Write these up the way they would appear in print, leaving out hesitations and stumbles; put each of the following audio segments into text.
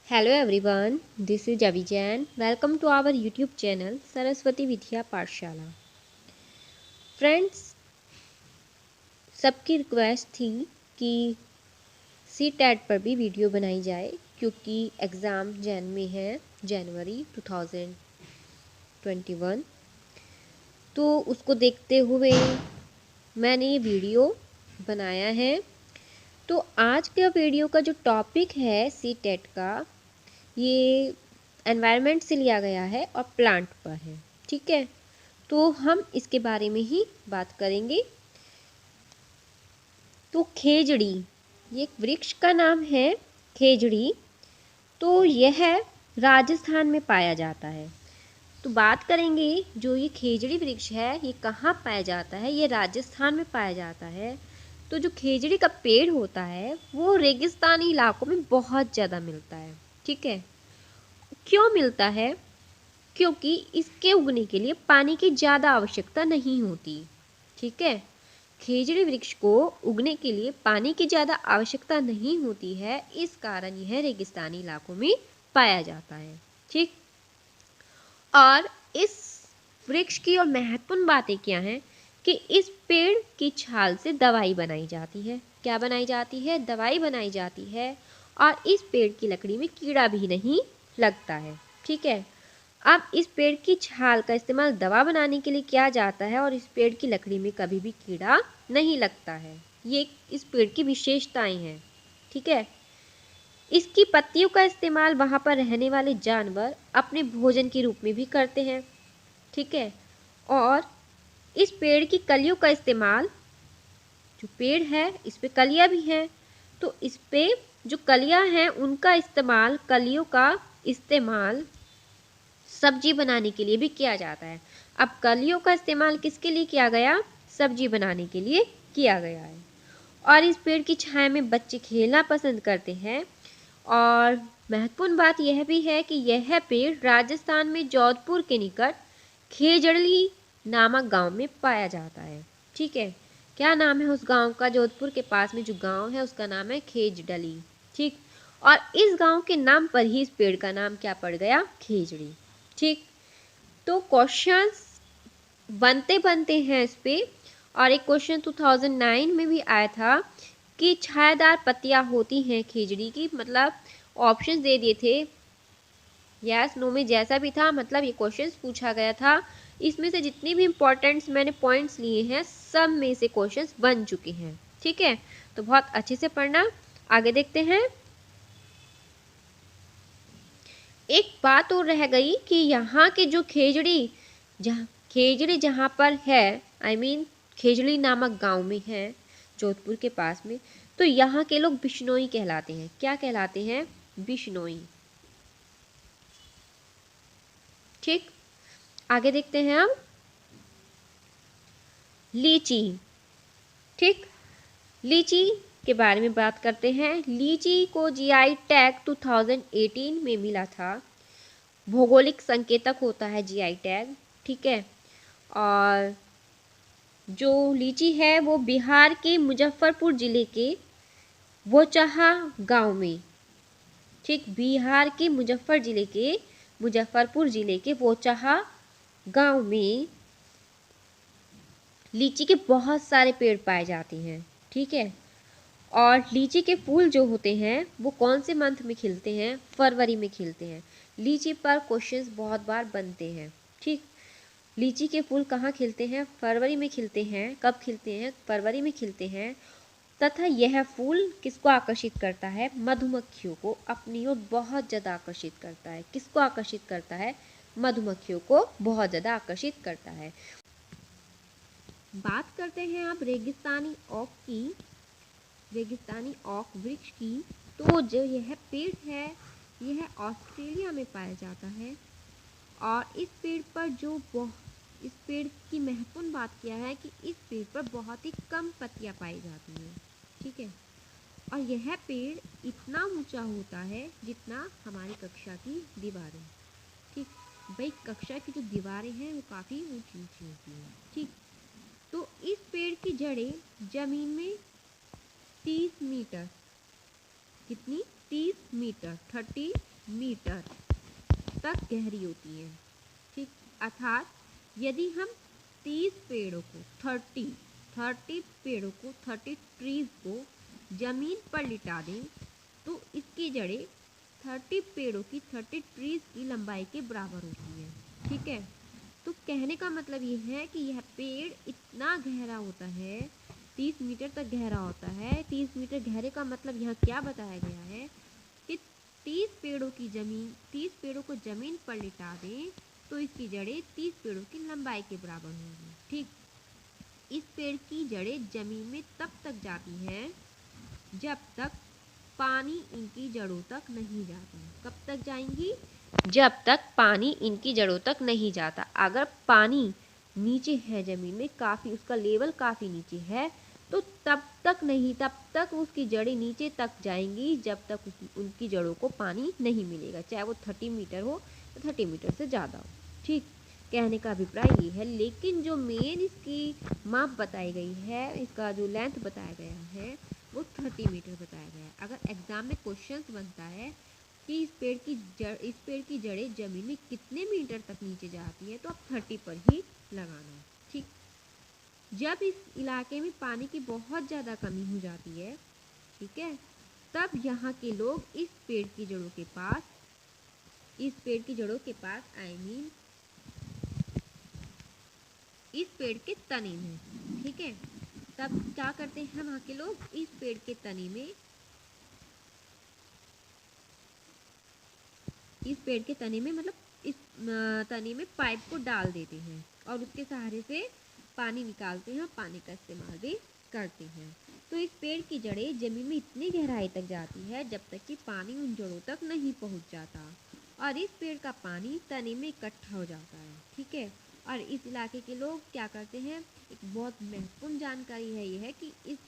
Hello everyone, this is Javi Jain. Welcome to our YouTube channel Saraswati Vidya पाठशाला। Friends, सबकी request थी कि C TET पर भी वीडियो बनाई जाए क्योंकि एग्ज़ाम जैन में है, जनवरी 2021। तो उसको देखते हुए मैंने ये वीडियो बनाया है। तो आज का वीडियो का जो टॉपिक है सी टेट का, ये एनवायरनमेंट से लिया गया है और प्लांट पर है। ठीक है, तो हम इसके बारे में ही बात करेंगे। तो खेजड़ी, ये एक वृक्ष का नाम है खेजड़ी। तो यह राजस्थान में पाया जाता है। तो बात करेंगे जो ये खेजड़ी वृक्ष है ये कहाँ पाया जाता है। ये राजस्थान में पाया जाता है। तो जो खेजड़ी का पेड़ होता है वो रेगिस्तानी इलाकों में बहुत ज़्यादा मिलता है। ठीक है, क्यों मिलता है? क्योंकि इसके उगने के लिए पानी की ज़्यादा आवश्यकता नहीं होती। ठीक है, खेजड़ी वृक्ष को उगने के लिए पानी की ज़्यादा आवश्यकता नहीं होती है, इस कारण यह रेगिस्तानी इलाकों में पाया जाता है। ठीक, और इस वृक्ष की और महत्वपूर्ण बातें क्या हैं कि इस पेड़ की छाल से दवाई बनाई जाती है। क्या बनाई जाती है? दवाई बनाई जाती है। और इस पेड़ की लकड़ी में कीड़ा भी नहीं लगता है। ठीक है, अब इस पेड़ की छाल का इस्तेमाल दवा बनाने के लिए किया जाता है और इस पेड़ की लकड़ी में कभी भी कीड़ा नहीं लगता है। ये इस पेड़ की विशेषताएं हैं। ठीक है, इसकी पत्तियों का इस्तेमाल वहाँ पर रहने वाले जानवर अपने भोजन के रूप में भी करते हैं। ठीक है, और इस पेड़ की कलियों का इस्तेमाल, जो पेड़ है इस पे कलियाँ भी हैं, तो इस पे जो कलियाँ हैं उनका इस्तेमाल, कलियों का इस्तेमाल सब्जी बनाने के लिए भी किया जाता है। अब कलियों का इस्तेमाल किसके लिए किया गया? सब्जी बनाने के लिए किया गया है। और इस पेड़ की छाया में बच्चे खेलना पसंद करते हैं। और महत्वपूर्ण बात यह भी है कि यह पेड़ राजस्थान में जोधपुर के निकट खेजड़ी नामक गांव में पाया जाता है। ठीक है, क्या नाम है उस गांव का? जोधपुर के पास में जो गांव है उसका नाम है खेजड़ली। ठीक, और इस गांव के नाम पर ही इस पेड़ का नाम क्या पड़ गया? खेजड़ी। ठीक, तो क्वेश्चंस बनते बनते हैं इस पे। और एक क्वेश्चन 2009 में भी आया था कि छायादार पत्तियां होती हैं खेजड़ी की, मतलब ऑप्शंस दे दिए थे, यस नो में जैसा भी था, मतलब ये क्वेश्चंस पूछा गया था। इसमें से जितनी भी इंपॉर्टेंट्स मैंने पॉइंट्स लिए हैं सब में से क्वेश्चंस बन चुके हैं। ठीक है, तो बहुत अच्छे से पढ़ना। आगे देखते हैं। एक बात और रह गई कि यहाँ के जो खेजड़ी जहाँ पर है, आई मीन खेजड़ी नामक गांव में है जोधपुर के पास में, तो यहाँ के लोग बिश्नोई कहलाते हैं। क्या कहलाते हैं? बिश्नोई। ठीक, आगे देखते हैं अब। लीची। ठीक, लीची के बारे में बात करते हैं। लीची को जीआई टैग 2018 में मिला था। भौगोलिक संकेतक होता है जीआई टैग। ठीक है, और जो लीची है वो बिहार के मुजफ्फरपुर जिले के बोचहा गांव में, ठीक, बिहार के मुजफ्फरपुर जिले के बोचहा गांव में लीची के बहुत सारे पेड़ पाए जाते हैं। ठीक है, और लीची के फूल जो होते हैं वो कौन से मंथ में खिलते हैं? फरवरी में खिलते हैं। लीची पर क्वेश्चंस बहुत बार बनते हैं। ठीक, लीची के फूल कहाँ खिलते हैं? फरवरी में खिलते हैं। कब खिलते हैं? फरवरी में खिलते हैं। तथा यह फूल किसको आकर्षित करता है? मधुमक्खियों को अपनी ओर बहुत ज़्यादा आकर्षित करता है। किसको आकर्षित करता है? मधुमक्खियों को बहुत ज़्यादा आकर्षित करता है। बात करते हैं अब रेगिस्तानी ओक वृक्ष की। तो जो यह पेड़ है यह ऑस्ट्रेलिया में पाया जाता है। और इस पेड़ की महत्वपूर्ण बात क्या है कि इस पेड़ पर बहुत ही कम पत्तियां पाई जाती हैं। ठीक है, और यह पेड़ इतना ऊंचा होता है जितना हमारी कक्षा की दीवारें। ठीक, भाई कक्षा की जो दीवारें हैं वो काफ़ी ऊंची ऊंची होती हैं। ठीक, तो इस पेड़ की जड़ें जमीन में 30 मीटर, कितनी? 30 मीटर, 30 मीटर तक गहरी होती हैं। ठीक, अर्थात यदि हम 30 पेड़ों को 30 पेड़ों को 30 ट्रीज को जमीन पर लिटा दें तो इसकी जड़ें 30 पेड़ों की 30 ट्रीज की लंबाई के बराबर होती है। ठीक है, तो कहने का मतलब ये है कि यह पेड़ इतना गहरा होता है, 30 मीटर तक गहरा होता है। 30 मीटर गहरे का मतलब यहाँ क्या बताया गया है कि 30 पेड़ों को जमीन पर लिटा दें तो इसकी जड़ें 30 पेड़ों की लंबाई के बराबर होंगी। ठीक, इस पेड़ की जड़ें जमीन में तब तक जाती हैं जब तक पानी इनकी जड़ों तक नहीं जाता। कब तक जाएंगी? जब तक पानी इनकी जड़ों तक नहीं जाता। अगर पानी नीचे है ज़मीन में, काफ़ी उसका लेवल काफ़ी नीचे है, तो तब तक उसकी जड़ें नीचे तक जाएंगी जब तक उनकी जड़ों को पानी नहीं मिलेगा, चाहे वो 30 मीटर हो या 30 मीटर से ज़्यादा हो। ठीक, कहने का अभिप्राय ये है। लेकिन जो मेन इसकी माप बताई गई है, इसका जो लेंथ बताया गया है वो 30 मीटर बताया गया है। अगर एग्जाम में क्वेश्चन बनता है कि इस पेड़ की जड़ें जमीन में कितने मीटर तक नीचे जाती है तो आप 30 पर ही लगाना। ठीक, जब इस इलाके में पानी की बहुत ज़्यादा कमी हो जाती है, ठीक है, तब यहाँ के लोग इस पेड़ की जड़ों के पास इस पेड़ के तने में, ठीक है, तब क्या करते हैं वहाँ के लोग, इस पेड़ के तने में मतलब इस तने में पाइप को डाल देते हैं और उसके सहारे से पानी निकालते हैं, पानी का इस्तेमाल भी करते हैं। तो इस पेड़ की जड़ें जमीन में इतनी गहराई तक जाती है जब तक कि पानी उन जड़ों तक नहीं पहुंच जाता और इस पेड़ का पानी तने में इकट्ठा हो जाता है। ठीक है, और इस इलाके के लोग क्या करते हैं, एक बहुत महत्वपूर्ण जानकारी है ये है कि इस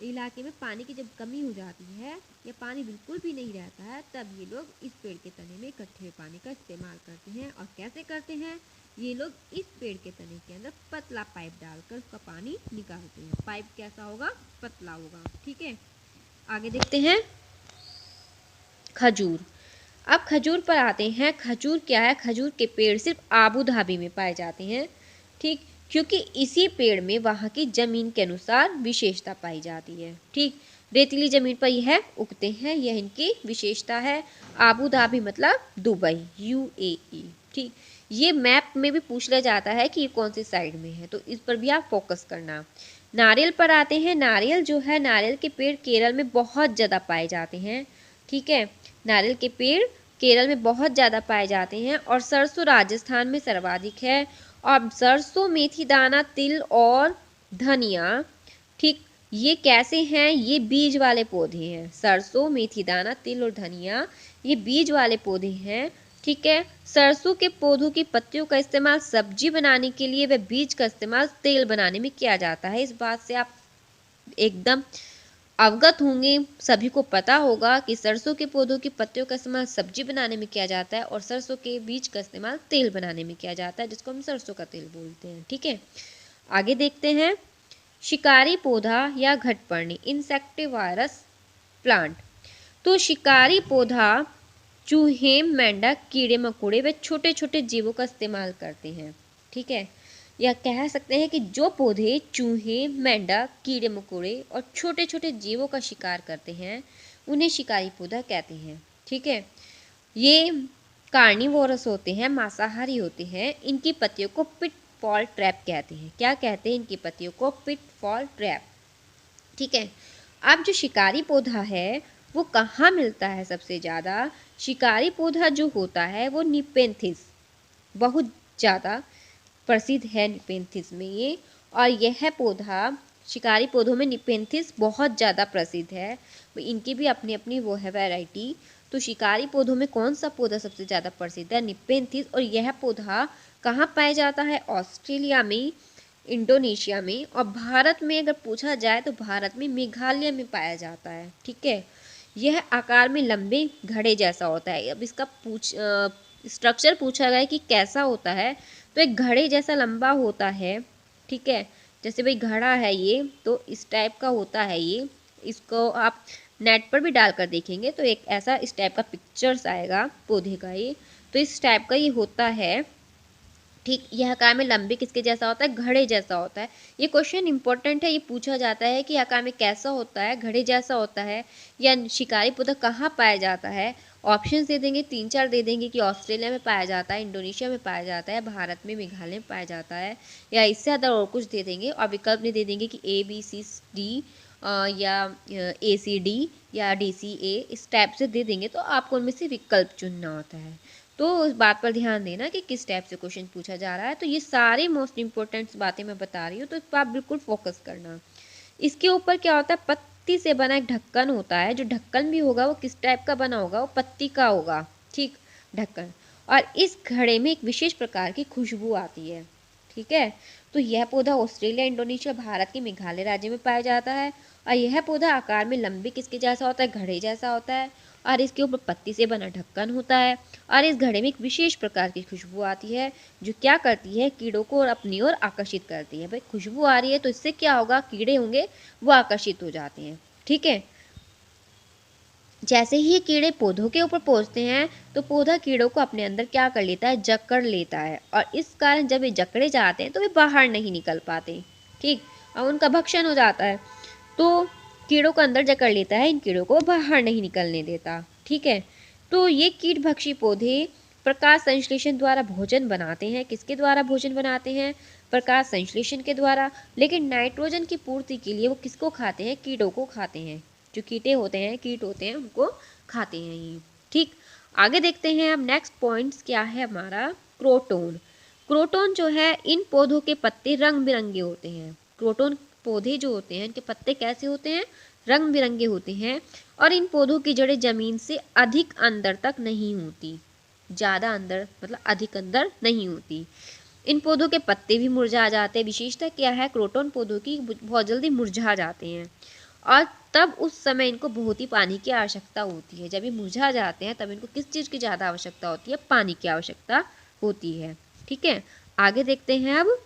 इलाके में पानी की जब कमी हो जाती है या पानी बिल्कुल भी नहीं रहता है, तब ये लोग इस पेड़ के तने में इकट्ठे हुए पानी का इस्तेमाल करते हैं। और कैसे करते हैं, ये लोग इस पेड़ के तने के अंदर पतला पाइप डालकर उसका पानी निकालते हैं। पाइप कैसा होगा, पतला होगा। ठीक है, आगे देखते हैं खजूर। अब खजूर पर आते हैं। खजूर क्या है, खजूर के पेड़ सिर्फ आबू धाबी में पाए जाते हैं। ठीक, क्योंकि इसी पेड़ में वहाँ की ज़मीन के अनुसार विशेषता पाई जाती है। ठीक, रेतीली ज़मीन पर यह उगते हैं, यह इनकी विशेषता है। आबू धाबी मतलब दुबई, UAE। ठीक, ये मैप में भी पूछ लिया जाता है कि ये कौन सी साइड में है, तो इस पर भी आप फोकस करना। नारियल पर आते हैं। नारियल जो है, नारियल के पेड़ केरल में बहुत ज़्यादा पाए जाते हैं। ठीक है, नारियल के पेड़ केरल में बहुत ज़्यादा पाए जाते हैं और सरसों राजस्थान में सर्वाधिक है। और सरसों, मेथी दाना, तिल और धनिया, ठीक, ये कैसे हैं, ये बीज वाले पौधे हैं। सरसों, मेथी दाना, तिल और धनिया ये बीज वाले पौधे हैं। ठीक है, सरसों के पौधों की पत्तियों का इस्तेमाल सब्जी बनाने के लिए व बीज का इस्तेमाल तेल बनाने में किया जाता है। इस बात से आप एकदम अवगत होंगे, सभी को पता होगा कि सरसों के पौधों की पत्तियों का इस्तेमाल सब्जी बनाने में किया जाता है और सरसों के बीज का इस्तेमाल तेल बनाने में किया जाता है, जिसको हम सरसों का तेल बोलते हैं। ठीक है, आगे देखते हैं शिकारी पौधा या घटपर्णी, इंसेक्टिवायरस प्लांट। तो शिकारी पौधा चूहे, मेंढक, कीड़े मकोड़े व छोटे छोटे जीवों का इस्तेमाल करते हैं। ठीक है, या कह सकते हैं कि जो पौधे चूहे, मेंढक, कीड़े मकोड़े और छोटे छोटे जीवों का शिकार करते हैं उन्हें शिकारी पौधा कहते हैं। ठीक है, ये कार्निवोरस होते हैं, मांसाहारी होते हैं। इनकी पत्तियों को पिटफॉल ट्रैप कहते हैं। क्या कहते हैं, इनकी पत्तियों को पिटफॉल ट्रैप। ठीक है, अब जो शिकारी पौधा है वो कहाँ मिलता है सबसे ज़्यादा? शिकारी पौधा जो होता है वो निपेंथिस, बहुत ज़्यादा प्रसिद्ध है निपेंथिस में ये। और यह पौधा, शिकारी पौधों में निपेंथिस बहुत ज़्यादा प्रसिद्ध है। इनकी भी अपनी अपनी वो है वैरायटी। तो शिकारी पौधों में कौन सा पौधा सबसे ज़्यादा प्रसिद्ध है? निपेंथिस। और यह पौधा कहाँ पाया जाता है? ऑस्ट्रेलिया में, इंडोनेशिया में। और भारत में अगर पूछा जाए तो भारत में मेघालय में पाया जाता है। ठीक है, यह आकार में लंबे घड़े जैसा होता है। अब इसका स्ट्रक्चर पूछा गया है कि कैसा होता है, तो एक घड़े जैसा लंबा होता है। ठीक है, जैसे भाई घड़ा है ये, तो इस टाइप का होता है ये। इसको आप नेट पर भी डालकर देखेंगे तो एक ऐसा इस टाइप का पिक्चर्स आएगा पौधे का ये। तो इस टाइप का ये होता है। ठीक, यह आकार में लंबे किसके जैसा होता है? घड़े जैसा होता है। ये क्वेश्चन इंपॉर्टेंट है, ये पूछा जाता है कि आकार में कैसा होता है? घड़े जैसा होता है या शिकारी पौधा कहाँ पाया जाता है? ऑप्शंस दे देंगे, 3-4 दे देंगे कि ऑस्ट्रेलिया में पाया जाता है, इंडोनेशिया में पाया जाता है, भारत में मेघालय में पाया जाता है, या इससे ज़्यादा और कुछ दे देंगे और विकल्प में दे देंगे कि ABCD या ACD या DCA, इस टाइप से दे देंगे। तो आपको उनमें से विकल्प चुनना होता है। तो उस बात पर ध्यान देना कि किस टाइप से क्वेश्चन पूछा जा रहा है। तो ये सारे मोस्ट इंपॉर्टेंट बातें मैं बता रही हूँ, तो इस पर आप बिल्कुल फोकस करना। इसके ऊपर क्या होता है? पत्ती से बना एक ढक्कन होता है। जो ढक्कन भी होगा वो किस टाइप का बना होगा? वो पत्ती का होगा। ठीक, ढक्कन। और इस घड़े में एक विशेष प्रकार की खुशबू आती है। ठीक है, तो यह पौधा ऑस्ट्रेलिया, इंडोनेशिया, भारत के मेघालय राज्य में पाया जाता है। और यह पौधा आकार में लंबे किसके जैसा होता है? घड़े जैसा होता है। और इसके ऊपर पत्ती से बना ढक्कन होता है। और इस घड़े में एक विशेष प्रकार की खुशबू आती है जो क्या करती है? कीड़ों को अपनी ओर आकर्षित करती है। भाई खुशबू आ रही है तो इससे क्या होगा? कीड़े होंगे वो आकर्षित हो जाते हैं। ठीक है, जैसे ही ये कीड़े पौधों के ऊपर पहुंचते हैं तो पौधा कीड़ों को अपने अंदर क्या कर लेता है? जकड़ लेता है। और इस कारण जब ये जकड़े जाते हैं तो वे बाहर नहीं निकल पाते। ठीक, और उनका भक्षण हो जाता है। तो कीड़ों को अंदर जकड़ लेता है, इन कीड़ों को बाहर नहीं निकलने देता। ठीक है, तो ये कीटभक्षी पौधे प्रकाश संश्लेषण द्वारा भोजन बनाते हैं। किसके द्वारा भोजन बनाते हैं? प्रकाश संश्लेषण के द्वारा। लेकिन नाइट्रोजन की पूर्ति के लिए वो किसको खाते हैं? कीड़ों को खाते हैं। जो कीट होते हैं उनको खाते हैं ये। ठीक, आगे देखते हैं अब नेक्स्ट पॉइंट्स क्या है हमारा? क्रोटोन। क्रोटोन जो है, इन पौधों के पत्ते रंग बिरंगे होते हैं। क्रोटोन पौधे जो होते हैं इनके पत्ते कैसे होते हैं? रंग बिरंगे होते हैं। और इन पौधों की जड़ें जमीन से अधिक अंदर तक नहीं होती। ज़्यादा अंदर मतलब अधिक अंदर नहीं होती। इन पौधों के पत्ते भी मुरझा जाते हैं। विशेषता क्या है? क्रोटोन पौधों की बहुत जल्दी मुरझा जाते हैं। और तब उस समय इनको बहुत ही पानी की आवश्यकता होती है। जब ये मुरझा जाते हैं तब इनको किस चीज़ की ज़्यादा आवश्यकता होती है? पानी की आवश्यकता होती है। ठीक है, आगे देखते हैं अब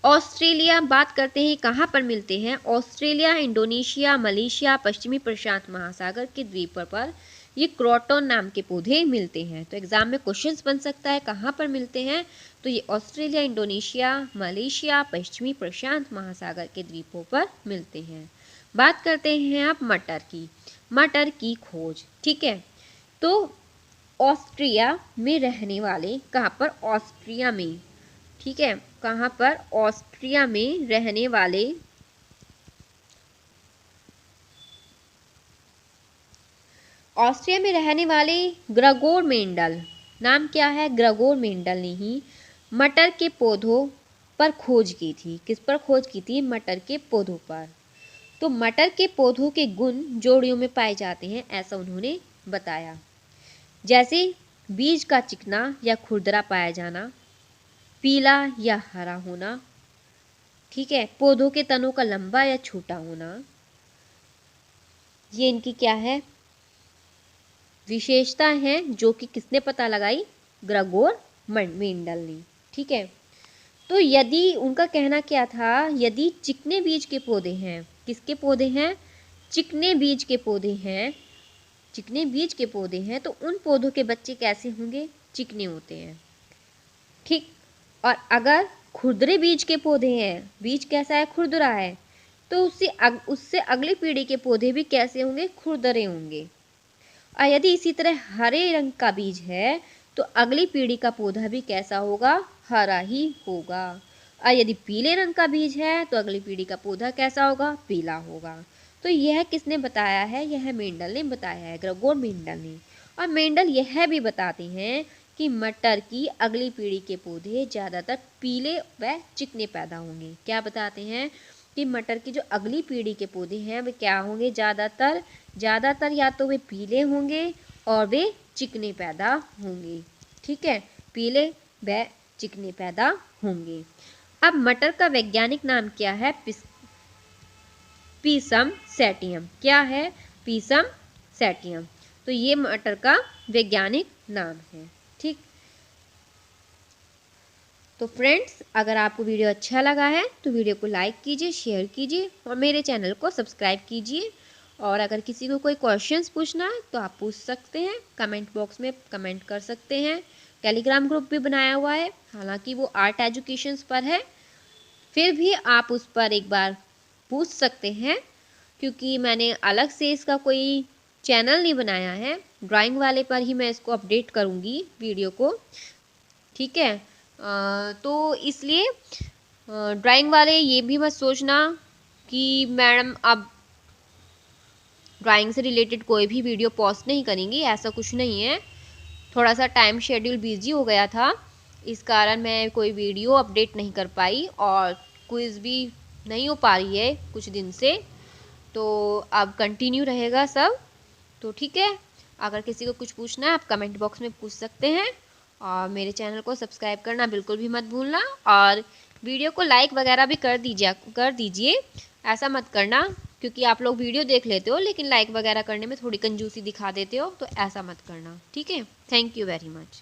ऑस्ट्रेलिया। बात करते हैं कहाँ पर मिलते हैं? ऑस्ट्रेलिया, इंडोनेशिया, मलेशिया, पश्चिमी प्रशांत महासागर के द्वीपों पर ये क्रोटोन नाम के पौधे मिलते हैं। तो एग्जाम में क्वेश्चंस बन सकता है कहाँ पर मिलते हैं? तो ये ऑस्ट्रेलिया, इंडोनेशिया, मलेशिया, पश्चिमी प्रशांत महासागर के द्वीपों पर मिलते हैं। बात करते हैं अब मटर की। मटर की खोज। ठीक है, तो ऑस्ट्रिया में रहने वाले, कहाँ पर? ऑस्ट्रिया में। ठीक है, कहाँ पर? ऑस्ट्रिया में रहने वाले ग्रेगोर मेंडल। नाम क्या है? ग्रेगोर मेंडल ने ही मटर के पौधों पर खोज की थी। किस पर खोज की थी? मटर के पौधों पर। तो मटर के पौधों के गुण जोड़ियों में पाए जाते हैं, ऐसा उन्होंने बताया। जैसे बीज का चिकना या खुरदरा पाया जाना, पीला या हरा होना। ठीक है, पौधों के तनों का लंबा या छोटा होना। ये इनकी क्या है? विशेषता है जो कि किसने पता लगाई? ग्रेगोर मेंडल ने। ठीक है, तो यदि उनका कहना क्या था? यदि चिकने बीज के पौधे हैं, किसके पौधे हैं? चिकने बीज के पौधे हैं। चिकने बीज के पौधे हैं तो उन पौधों के बच्चे कैसे होंगे? चिकने होते हैं। ठीक, और अगर खुरदरे बीज के पौधे हैं, बीज कैसा है? खुरदरा है, तो उससे अगली पीढ़ी के पौधे भी कैसे होंगे? खुरदरे होंगे। और यदि इसी तरह हरे रंग का बीज है तो अगली पीढ़ी का पौधा भी कैसा होगा? हरा ही होगा। और यदि पीले रंग का बीज है तो अगली पीढ़ी का पौधा कैसा होगा? पीला होगा। तो यह किसने बताया है? यह मेंडल ने बताया है, ग्रेगोर मेंडल ने। और मेंडल यह भी बताते हैं कि मटर की अगली पीढ़ी के पौधे ज़्यादातर पीले व चिकने पैदा होंगे। क्या बताते हैं? कि मटर की जो अगली पीढ़ी के पौधे हैं वे क्या होंगे? ज़्यादातर या तो वे पीले होंगे और वे चिकने पैदा होंगे। ठीक है, पीले व चिकने पैदा होंगे। अब मटर का वैज्ञानिक नाम क्या है? पीसम सैटियम। क्या है? पीसम सैटियम। तो ये मटर का वैज्ञानिक नाम है। ठीक, तो फ्रेंड्स, अगर आपको वीडियो अच्छा लगा है तो वीडियो को लाइक कीजिए, शेयर कीजिए और मेरे चैनल को सब्सक्राइब कीजिए। और अगर किसी को कोई क्वेश्चंस पूछना है तो आप पूछ सकते हैं, कमेंट बॉक्स में कमेंट कर सकते हैं। टेलीग्राम ग्रुप भी बनाया हुआ है, हालांकि वो आर्ट एजुकेशंस पर है, फिर भी आप उस पर एक बार पूछ सकते हैं, क्योंकि मैंने अलग से इसका कोई चैनल नहीं बनाया है। ड्राइंग वाले पर ही मैं इसको अपडेट करूँगी वीडियो को, ठीक है। तो इसलिए ड्राइंग वाले ये भी मत सोचना कि मैडम अब ड्राइंग से रिलेटेड कोई भी वीडियो पोस्ट नहीं करेंगी, ऐसा कुछ नहीं है। थोड़ा सा टाइम शेड्यूल बिजी हो गया था, इस कारण मैं कोई वीडियो अपडेट नहीं कर पाई, और क्विज़ भी नहीं हो पा रही है कुछ दिन से। तो अब कंटिन्यू रहेगा सब, तो ठीक है। अगर किसी को कुछ पूछना है आप कमेंट बॉक्स में पूछ सकते हैं, और मेरे चैनल को सब्सक्राइब करना बिल्कुल भी मत भूलना, और वीडियो को लाइक वगैरह भी कर दीजिए। ऐसा मत करना, क्योंकि आप लोग वीडियो देख लेते हो लेकिन लाइक वगैरह करने में थोड़ी कंजूसी दिखा देते हो, तो ऐसा मत करना, ठीक है। Thank you very much.